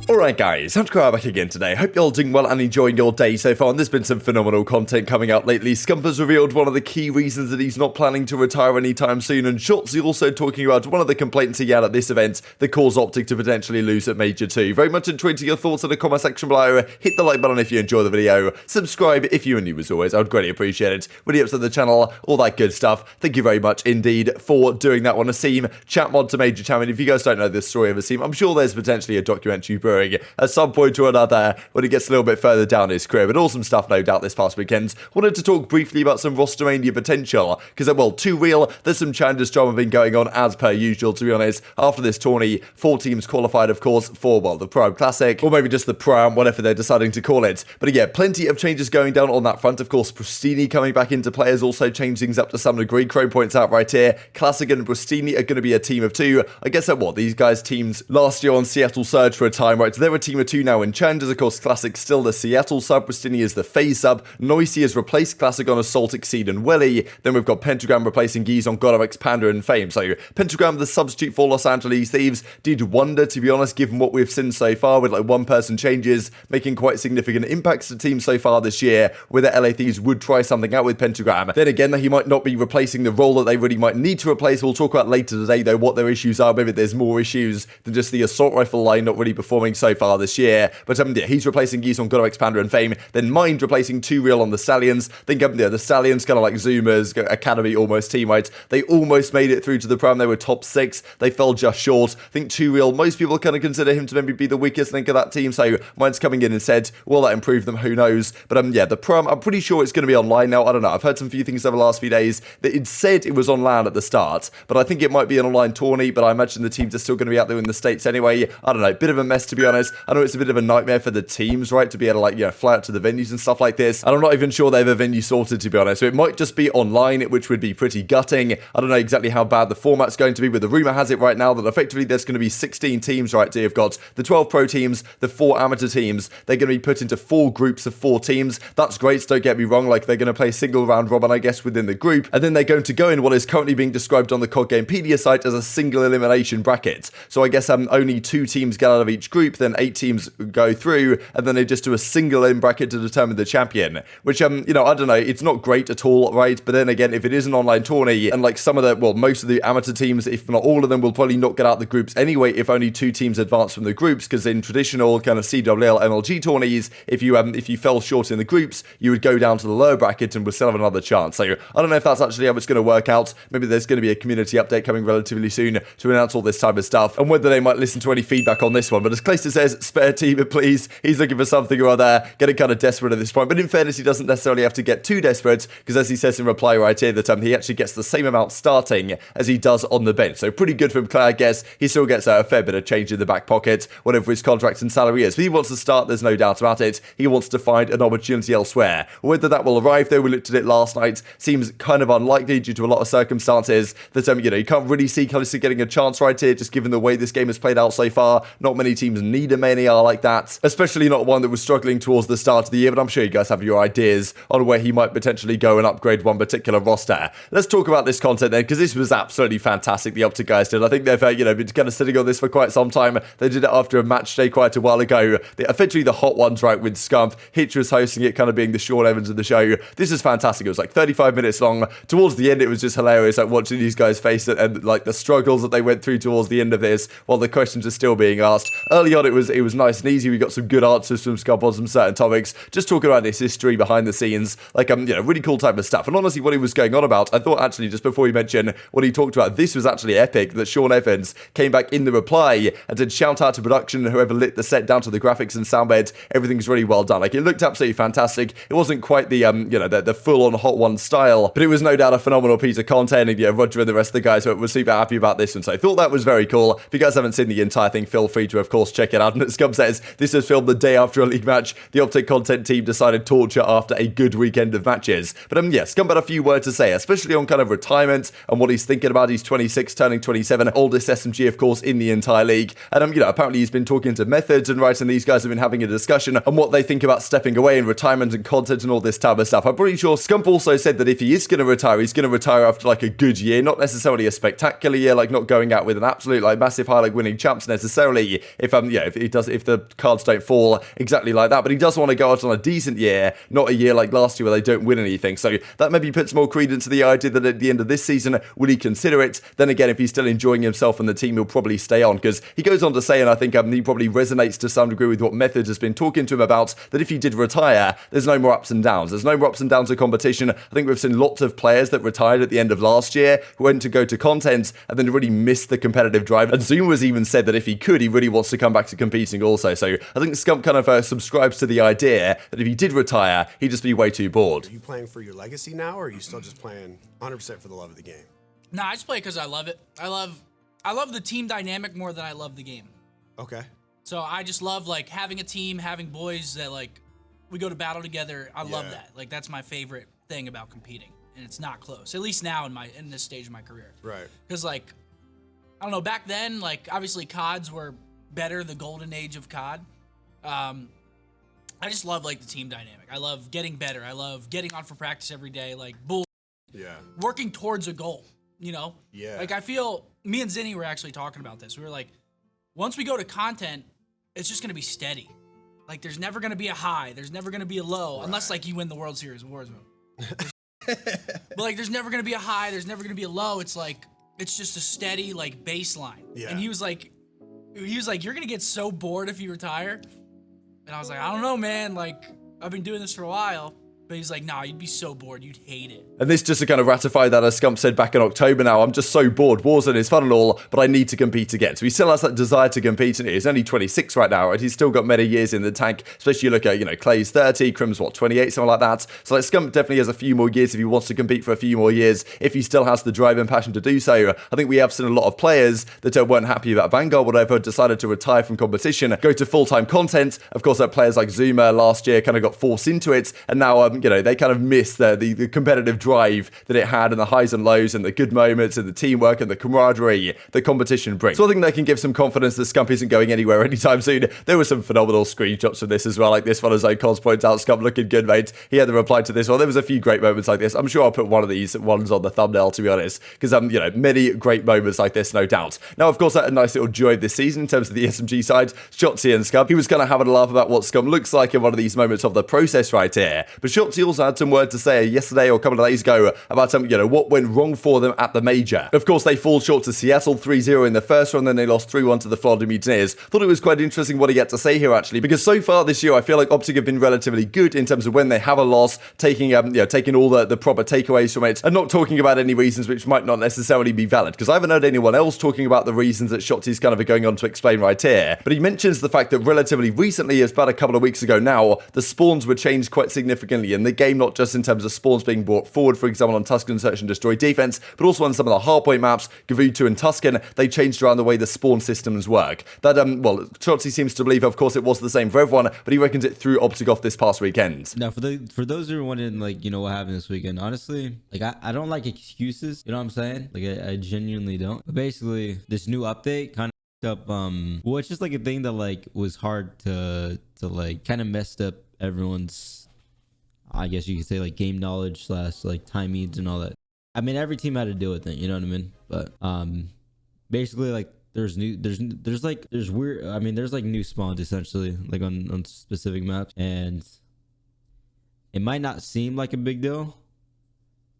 Alright guys, TacticalRab back again today. Hope you're all doing well and enjoying your day so far, and there's been some phenomenal content coming out lately. Scump has revealed one of the key reasons that he's not planning to retire anytime soon, and Shotzzy also talking about one of the complaints he had at this event that caused OpTic to potentially lose at Major 2. Very much intrigued to your thoughts in the comment section below. Hit the like button if you enjoy the video. Subscribe if you're new as always, I would greatly appreciate it. Really up to the channel, all that good stuff. Thank you very much indeed for doing that one. Asim, chat mod to Major Champion. If you guys don't know the story of Asim, I'm sure there's potentially a documentary brewing at some point or another when he gets a little bit further down his career, but awesome stuff no doubt this past weekend. Wanted to talk briefly about some Rostermania potential, because well, too real, there's some challenges drama been going on as per usual, to be honest. After this tourney, 4 teams qualified of course for, well, the Pro Classic, or maybe just the Pro, whatever they're deciding to call it. But yeah, plenty of changes going down on that front. Of course, Prestinni coming back into play has also changed things up to some degree. Chrome points out right here, Classic and Prestinni are going to be a team of 2. I guess that what, these guys teams last year on Seattle surged for a time, right? So they're a team of 2 now in challenges. Of course, Classic still the Seattle sub, Prestinni is the FaZe sub, Noisy has replaced Classic on Assault, Exceed and Welly. Then we've got Pentagram replacing Geese on God of Expander and Fame. So Pentagram, the substitute for Los Angeles Thieves, did wonder, to be honest, given what we've seen so far with like 1-person changes, making quite significant impacts to teams so far this year, where the LA Thieves would try something out with Pentagram. Then again, he might not be replacing the role that they really might need to replace. We'll talk about later today though what their issues are. Maybe there's more issues than just the assault rifle line not really performing so far this year. But yeah, he's replacing Geese on God of Expander and Fame. Then Mind replacing 2 Real on the Stallions. Think yeah, the Stallions kind of like Zoomers, Academy almost team, right? They almost made it through to the Prime. They were top 6. They fell just short. I think 2 Real, most people kind of consider him to maybe be the weakest link of that team. So Mind's coming in and said, will that improve them? Who knows? But yeah, the Prime, I'm pretty sure it's going to be online now. I don't know. I've heard some few things over the last few days that it said it was on LAN at the start, but I think it might be an online tourney, but I imagine the teams are still going to be out there in the States anyway. I don't know. Bit of a mess, to be honest. I know it's a bit of a nightmare for the teams, right, to be able to like, you know, fly out to the venues and stuff like this. And I'm not even sure they have a venue sorted, to be honest. So it might just be online, which would be pretty gutting. I don't know exactly how bad the format's going to be, but the rumor has it right now that effectively there's going to be 16 teams, right? So you've got the 12 pro teams, the 4 amateur teams. They're going to be put into 4 groups of 4 teams. That's great, so don't get me wrong. Like, they're going to play single round robin, I guess, within the group. And then they're going to go in what is currently being described on the COD Gamepedia site as a single elimination bracket. So I guess only 2 teams get out of each group, then 8 teams go through, and then they just do a single in bracket to determine the champion. Which, you know, I don't know, it's not great at all, right? But then again, if it is an online tourney, and like some of the, well, most of the amateur teams, if not all of them, will probably not get out the groups anyway if only 2 teams advance from the groups, because in traditional kind of CWL MLG tourneys, if you fell short in the groups, you would go down to the lower bracket and would still have another chance. So I don't know if that's actually how it's going to work out. Maybe there's going to be a community update coming relatively soon to announce all this type of stuff, and whether they might listen to any feedback on this one. But as Clayster says, spare team, please. He's looking for something or other, getting kind of desperate at this point. But in fairness, he doesn't necessarily have to get too desperate, because as he says in reply right here, that he actually gets the same amount starting as he does on the bench. So pretty good from Clay, I guess. He still gets a fair bit of change in the back pocket, whatever his contract and salary is. But he wants to start, there's no doubt about it. He wants to find an opportunity elsewhere. Whether that will arrive, though, we looked at it last night, seems kind of unlikely due to a lot of circumstances that, you know, you can't really see Clayster getting a chance right here, just given the way this game has played out so far. Not many teams need a mania like that, especially not one that was struggling towards the start of the year, but I'm sure you guys have your ideas on where he might potentially go and upgrade one particular roster. Let's talk about this content then, because this was absolutely fantastic, the OpTic guys did. I think they've, you know, been kind of sitting on this for quite some time. They did it after a match day quite a while ago. Effectively the hot ones, right, with Scump. Hitch was hosting it, kind of being the Sean Evans of the show. This is fantastic. It was like 35 minutes long. Towards the end, it was just hilarious, like watching these guys face it and like the struggles that they went through towards the end of this while the questions are still being asked. Early on, it was nice and easy. We got some good answers from Scump on some certain topics, just talking about this history behind the scenes, like, you know, really cool type of stuff. And honestly, what he was going on about, I thought actually, just before we mention what he talked about, this was actually epic, that Sean Evans came back in the reply and did shout out to production and whoever lit the set down to the graphics and sound bed. Everything's really well done. Like, it looked absolutely fantastic. It wasn't quite the, you know, the full-on Hot One style, but it was no doubt a phenomenal piece of content, and, yeah, Roger and the rest of the guys were super happy about this, and so I thought that was very cool. If you guys haven't seen the entire thing, feel free to, of course, check it out. And Scump says, this was filmed the day after a league match. The OpTic content team decided torture after a good weekend of matches. But, yeah, Scump had a few words to say, especially on kind of retirement and what he's thinking about. He's 26, turning 27, oldest SMG, of course, in the entire league. And, you know, apparently he's been talking to Methods and right, and these guys have been having a discussion on what they think about stepping away in retirement and content and all this type of stuff. I'm pretty sure Scump also said that if he is going to retire, he's going to retire after like a good year, not necessarily a spectacular year, like not going out with an absolute like massive high, like winning champs necessarily. If if the cards don't fall exactly like that. But he does want to go out on a decent year, not a year like last year where they don't win anything. So that maybe puts more credence to the idea that at the end of this season, will he consider it? Then again, if he's still enjoying himself and the team, he'll probably stay on, because he goes on to say, and I think he probably resonates to some degree with what Method has been talking to him about, that if he did retire, there's no more ups and downs. There's no more ups and downs of competition. I think we've seen lots of players that retired at the end of last year who went to go to content and then really missed the competitive drive. And Zoom has even said that if he could, he really wants to come back to competing also. So I think Scump kind of subscribes to the idea that if he did retire, he'd just be way too bored. Are you playing for your legacy now, or are you still just playing 100% for the love of the game? Nah, I just play because I love it. I love the team dynamic more than I love the game. Okay. So I just love like having a team, having boys that like we go to battle together. I love that. Like that's my favorite thing about competing, and it's not close. At least now in this stage of my career. Right. Because like I don't know, back then like obviously CODs were better, the golden age of COD. I just love like the team dynamic. I love getting better. I love getting on for practice every day. Like working towards a goal. You know? Yeah. Like I feel me and Zinni were actually talking about this. We were like, once we go to content, it's just gonna be steady. Like there's never gonna be a high, there's never gonna be a low, unless like you win the World Series of Warzone. But like there's never gonna be a high, there's never gonna be a low. It's like it's just a steady like baseline. Yeah. And he was like, you're gonna get so bored if you retire. And I was like, I don't know, man. Like I've been doing this for a while. But he's like, nah, you'd be so bored, you'd hate it. And this just to kind of ratify that, as Scump said back in October now, I'm just so bored. Warzone is fun and all, but I need to compete again. So he still has that desire to compete, and he's only 26 right now, right? He's still got many years in the tank, especially you look at, Clay's 30, Crim's, 28, something like that. So like Scump definitely has a few more years if he wants to compete for a few more years, if he still has the drive and passion to do so. I think we have seen a lot of players that weren't happy about Vanguard, whatever, decided to retire from competition, go to full-time content. Of course, players like Zuma last year kind of got forced into it, and now, they kind of miss the competitive drive that it had, and the highs and lows, and the good moments, and the teamwork, and the camaraderie that competition brings. So I think that can give some confidence that Scump isn't going anywhere anytime soon. There were some phenomenal screenshots of this as well, like this one, as Ocos points out, Scump looking good, mate. He had the reply to this one. There was a few great moments like this. I'm sure I'll put one of these ones on the thumbnail, to be honest, because many great moments like this, no doubt. Now, of course, a nice little joy this season in terms of the SMG side, Shotzzy and Scump. He was kind of having a laugh about what Scump looks like in one of these moments of the process right here. But Shotzzy also had some words to say yesterday or a couple of days ago about what went wrong for them at the major. Of course, they fall short to Seattle 3-0 in the first round, then they lost 3-1 to the Florida Mutineers. Thought it was quite interesting what he had to say here, actually, because so far this year, I feel like OpTic have been relatively good in terms of when they have a loss, taking all the proper takeaways from it, and not talking about any reasons which might not necessarily be valid, because I haven't heard anyone else talking about the reasons that Shotzzy's kind of going on to explain right here. But he mentions the fact that relatively recently, as about a couple of weeks ago now, the spawns were changed quite significantly in the game, not just in terms of spawns being brought forward, for example, on Tuscan Search and Destroy defense, but also on some of the hardpoint maps, Gavutu and Tuscan, they changed around the way the spawn systems work. That, Shotzzy seems to believe, of course, it was the same for everyone, but he reckons it threw OpTic off this past weekend. Now, for those who are wondering, what happened this weekend, honestly, I don't like excuses, you know what I'm saying? I genuinely don't. But basically, this new update kind of up, well, it's just a thing that, was hard to kind of messed up everyone's, I guess you could say, game knowledge / time needs and all that. I mean, every team had to deal with it, you know what I mean? But basically, there's weird, I mean, there's new spawns essentially, on specific maps, and it might not seem like a big deal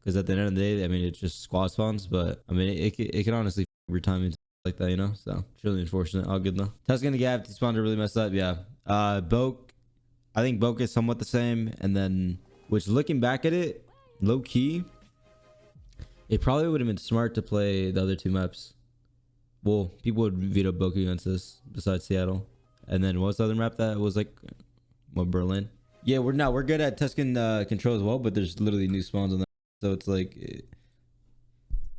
because at the end of the day, I mean, it's just squad spawns, but I mean, it can honestly every time and like that, so it's really unfortunate. All good though. Tuscan and Gav spawned to really mess up. Yeah. Boke, I think Boke is somewhat the same, and then which, looking back at it, low key, it probably would have been smart to play the other two maps. Well, people would veto Boke against this besides Seattle. And then what's the other map that was Berlin? Yeah, we're good at Tuscan control as well, but there's literally new spawns on that. So it's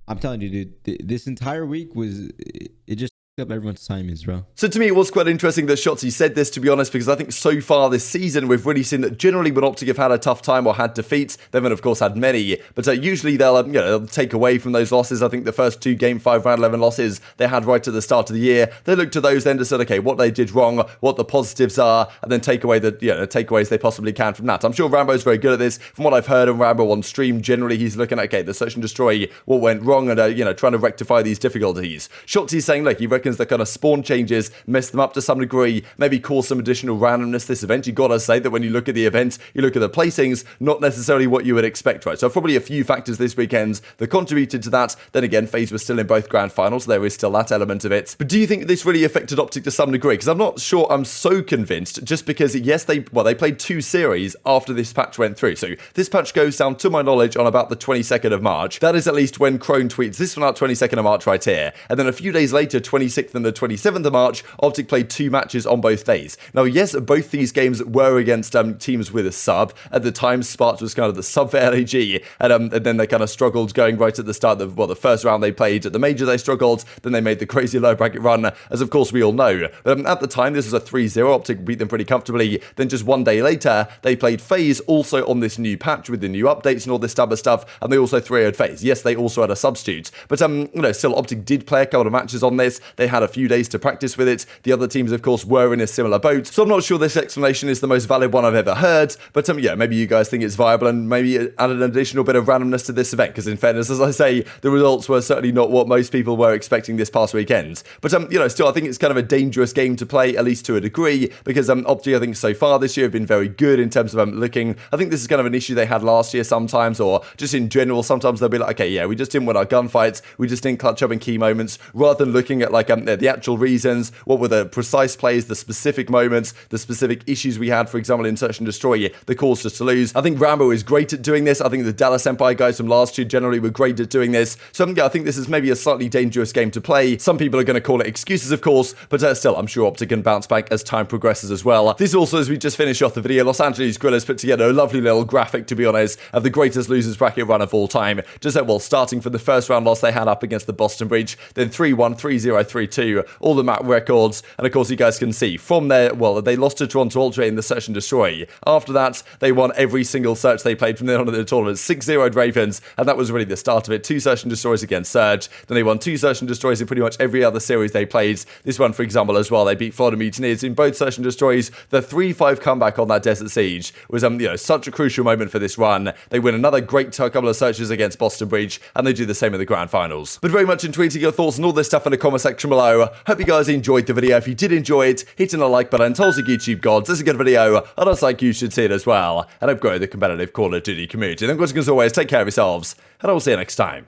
I'm telling you, dude, this entire week it just up everyone's timings, bro. So to me, it was quite interesting that Shotzzy said this, to be honest, because I think so far this season, we've really seen that generally when OpTic have had a tough time or had defeats, they've of course had many, but usually they'll take away from those losses. I think the first two Game 5 Round 11 losses they had right at the start of the year, they look to those then to say, okay, what they did wrong, what the positives are, and then take away the takeaways they possibly can from that. I'm sure Rambo's very good at this. From what I've heard of Rambo on stream, generally he's looking at, okay, the search and destroy, what went wrong, and trying to rectify these difficulties. Shotzzy's saying, look, he reckons tokens, the kind of spawn changes mess them up to some degree, maybe cause some additional randomness this event. You gotta say that when you look at the event, you look at the placings, not necessarily what you would expect, right? So probably a few factors this weekend that contributed to that. Then again, FaZe was still in both grand finals, so there is still that element of it. But do you think this really affected OpTic to some degree? Because I'm not sure I'm so convinced, just because, yes, they played 2 series after this patch went through. So this patch goes down, to my knowledge, on about the 22nd of March. That is at least when Crone tweets this one out, 22nd of March right here. And then a few days later, 26th and the 27th of March, OpTic played 2 matches on both days. Now, yes, both these games were against teams with a sub. At the time, Spart was kind of the sub for LAG, and then they kind of struggled going right at the start of, the first round they played at the major, they struggled, then they made the crazy low bracket run, as of course we all know. But at the time, this was a 3-0, OpTic beat them pretty comfortably. Then just one day later, they played FaZe, also on this new patch with the new updates and all this type of stuff, and they also 3-0'd FaZe. Yes, they also had a substitute, but still, OpTic did play a couple of matches on this. They had a few days to practice with it. The other teams, of course, were in a similar boat, so I'm not sure this explanation is the most valid one I've ever heard, but yeah, maybe you guys think it's viable and maybe add an additional bit of randomness to this event, because in fairness, as I say, the results were certainly not what most people were expecting this past weekend. But still, I think it's kind of a dangerous game to play, at least to a degree, because OpTic, I think so far this year have been very good in terms of looking. I think this is kind of an issue they had last year sometimes, or just in general, sometimes they'll be like, okay, yeah, we just didn't win our gunfights, we just didn't clutch up in key moments, rather than looking at like the actual reasons, what were the precise plays, the specific moments, the specific issues we had, for example, in Search and Destroy, that caused us to lose. I think Rambo is great at doing this. I think the Dallas Empire guys from last year generally were great at doing this. So yeah, I think this is maybe a slightly dangerous game to play. Some people are going to call it excuses, of course, but still, I'm sure OpTic can bounce back as time progresses as well. This also, as we just finished off the video, Los Angeles Guerrillas put together a lovely little graphic, to be honest, of the greatest losers bracket run of all time. Just starting from the first round loss they had up against the Boston Breach, then 3-1, 3-0, 3-2, all the map records, and of course you guys can see from there, they lost to Toronto Ultra in the Search and Destroy. After that, they won every single search they played from then on in the tournament, 6-0'd Ravens, and that was really the start of it. 2 Search and Destroys against Surge, then they won 2 Search and Destroys in pretty much every other series they played. This one, for example, as well, they beat Florida Mutineers in both Search and Destroys. The 3-5 comeback on that Desert Siege was such a crucial moment for this run. They win another great couple of searches against Boston Breach, and they do the same in the grand finals. But very much in tweeting your thoughts and all this stuff in the comment section below. Hope you guys enjoyed the video. If you did enjoy it, hitting a like button tells the YouTube gods this is a good video, and I like you should see it as well, and help grow the competitive Call of Duty community. Then, as always, take care of yourselves, and I will see you next time.